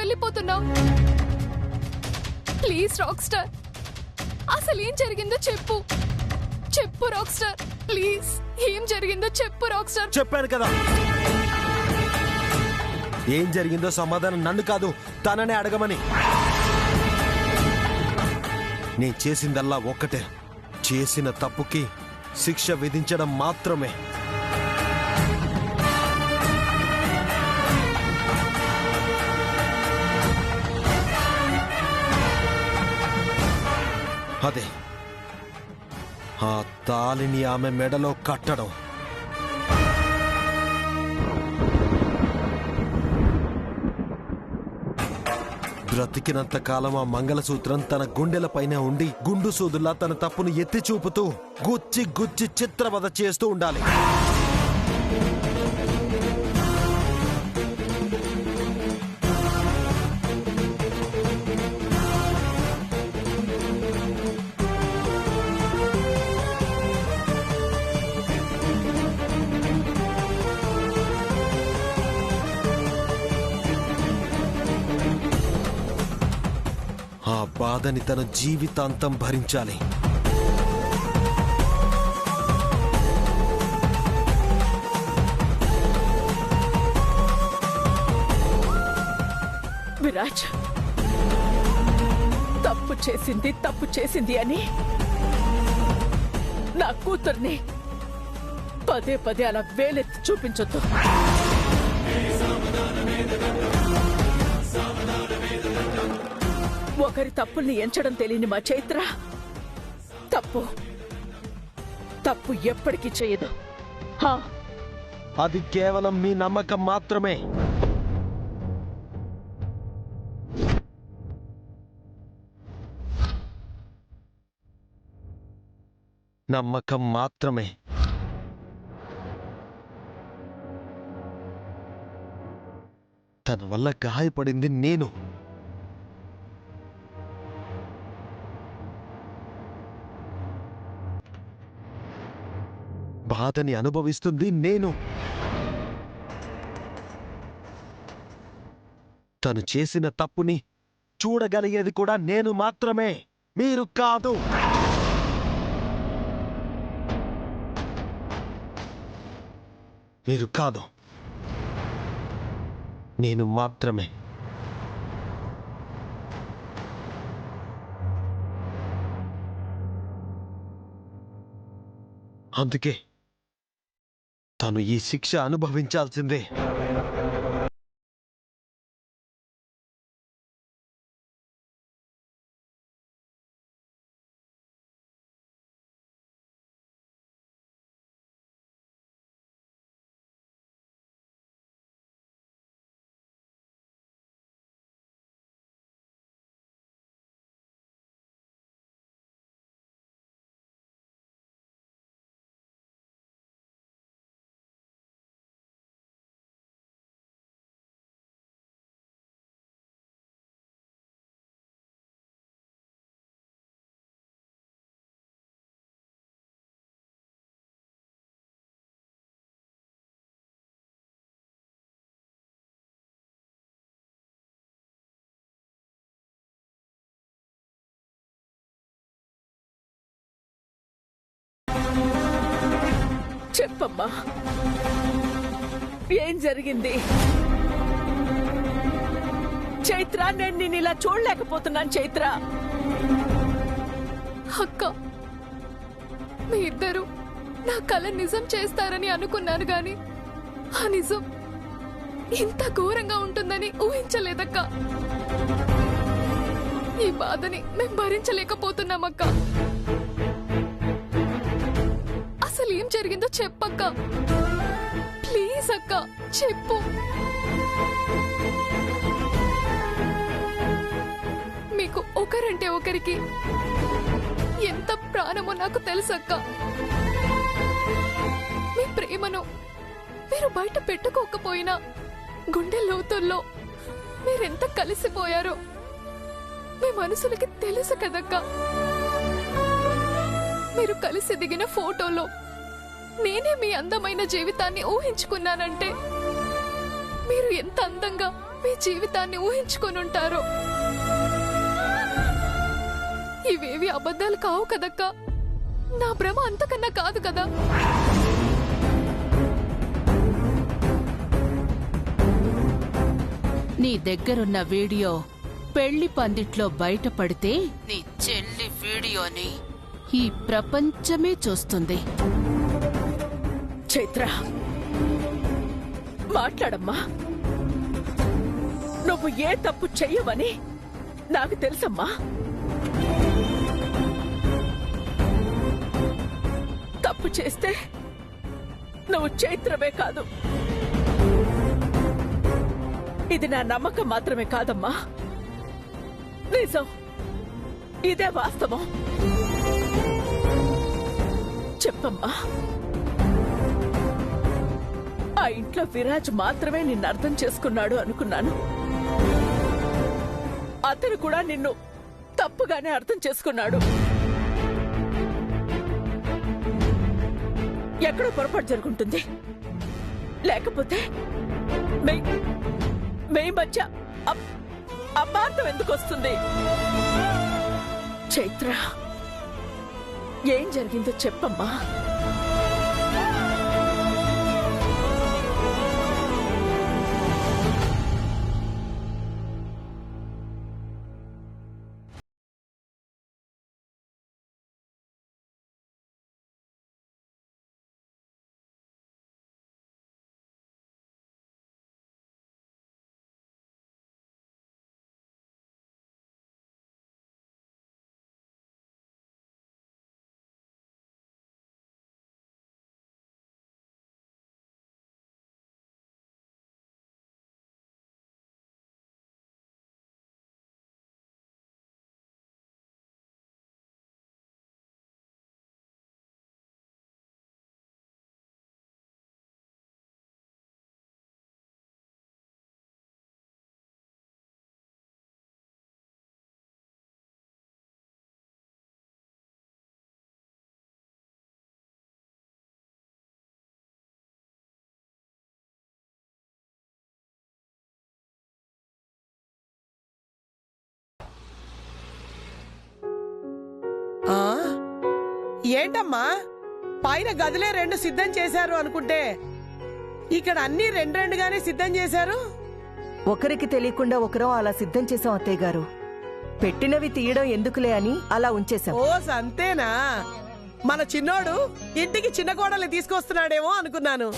వెళ్ళిపోతున్నావు? Please rock star, అసలు ఏం జరిగిందో చెప్పు. చెప్పు రాక్ స్టార్, ప్లీజ్. ఏం జరిగిందో చెప్పు రాక్ స్టార్. చెప్పాను కదా, ఏం జరిగిందో సమాధానం నన్ను కాదు తననే అడగమని. నేను చేసిందల్లా ఒక్కటే, చేసిన తప్పుకి శిక్ష విధించడం మాత్రమే. అదే ఆ తాళిని ఆమె మెడలో కట్టడం. బ్రతికినంత కాలం ఆ మంగళసూత్రం తన గుండెలపైనే ఉండి గుండు సూదుల్లా తన తప్పును ఎత్తి చూపుతూ గుచ్చి గుచ్చి చిత్రవద చేస్తూ ఉండాలి. ఆ బాధని తన జీవితాంతం భరించాలి. విరాజ్, తప్పు చేసింది అని నా కూతుర్ని పదే పదే అలా వేలెత్తి చూపించొద్దు. ఒకరి తప్పుల్ని ఎంచడం తెలియని మా చైత్ర తప్పు ఎప్పటికీ చేయదు. అది కేవలం మీ నమ్మకం మాత్రమే. నమ్మకం మాత్రమే. తన వల్ల గాయపడింది నేను. బాధని అనుభవిస్తుంది నేను. తను చేసిన తప్పుని చూడగలిగేది కూడా నేను మాత్రమే, మీరు కాదు. మీరు కాదు, నేను మాత్రమే. అందుకే తను ఈ శిక్ష అనుభవించాల్సిందే. చెప్పమ్మా, ఏం జరిగింది? చైత్ర, నేను నిన్ను ఇలా చూడలేకపోతున్నాను. చైత్ర, అక్క, మీ ఇద్దరు నా కల నిజం చేస్తారని అనుకున్నాను గాని ఆ నిజం ఇంత ఘోరంగా ఉంటుందని ఊహించలేదక్క. ఈ బాధని మేం భరించలేకపోతున్నామక్క. అసలు ఏం జరిగిందో చెప్పక్క. ప్లీజ్ అక్క, చెప్పు. మీకు ఒకరంటే ఒకరికి ఎంత ప్రాణమో నాకు తెలుసక్క. మీ ప్రేమను మీరు బయట పెట్టుకోకపోయినా గుండె లోతుల్లో మీరెంత కలిసిపోయారో మీ మనసులకి తెలుసు కదక్క. మీరు కలిసి దిగిన ఫోటోలో నేనే మీ అందమైన జీవితాన్ని ఊహించుకున్నానంటే మీరు ఎంత అందంగా మీ జీవితాన్ని ఊహించుకొని ఉంటారో. ఇవేవి అబద్ధాలు కావు కదక్క. నా భ్రమ అంతకన్నా కాదు కదా. నీ దగ్గరున్న వీడియో పెళ్లి పందిట్లో బయటపడితే నీ చెల్లి వీడియోని ఈ ప్రపంచమే చూస్తుంది. చైత్ర, మాట్లాడమ్మా. నువ్వు ఏ తప్పు చెయ్యవని నాకు తెలుసమ్మా. తప్పు చేస్తే నువ్వు చైత్రమే కాదు, ఇది నా నమ్మకం మాత్రమే కాదమ్మా, నిజం. ఇదే వాస్తవం. చెప్పమ్మా, ఆ ఇంట్లో విరాజ్ మాత్రమే నిన్ను అర్థం చేసుకున్నాడు అనుకున్నాను. అతను కూడా నిన్ను తప్పుగానే అర్థం చేసుకున్నాడు. ఎక్కడో పొరపాటు జరుగుంటుంది, లేకపోతే మీ మధ్య అపార్థం ఎందుకు వస్తుంది? చైత్ర, ఏం జరిగిందో చెప్పమ్మా. ఏంటమ్మా, పైన గదిలే 2 సిద్ధం చేశారు అనుకుంటే ఇక్కడ అన్ని 2 సిద్ధం చేశారు. ఒకరికి తెలియకుండా ఒకరం అలా సిద్ధం చేశాం అత్తయ్య గారు. పెట్టినవి తీయడం ఎందుకులే అని అలా ఉంచేశాం. ఓ సంతేనా? మన చిన్నోడు ఇంటికి చిన్న కోడలు తీసుకొస్తున్నాడేమో అనుకున్నాను.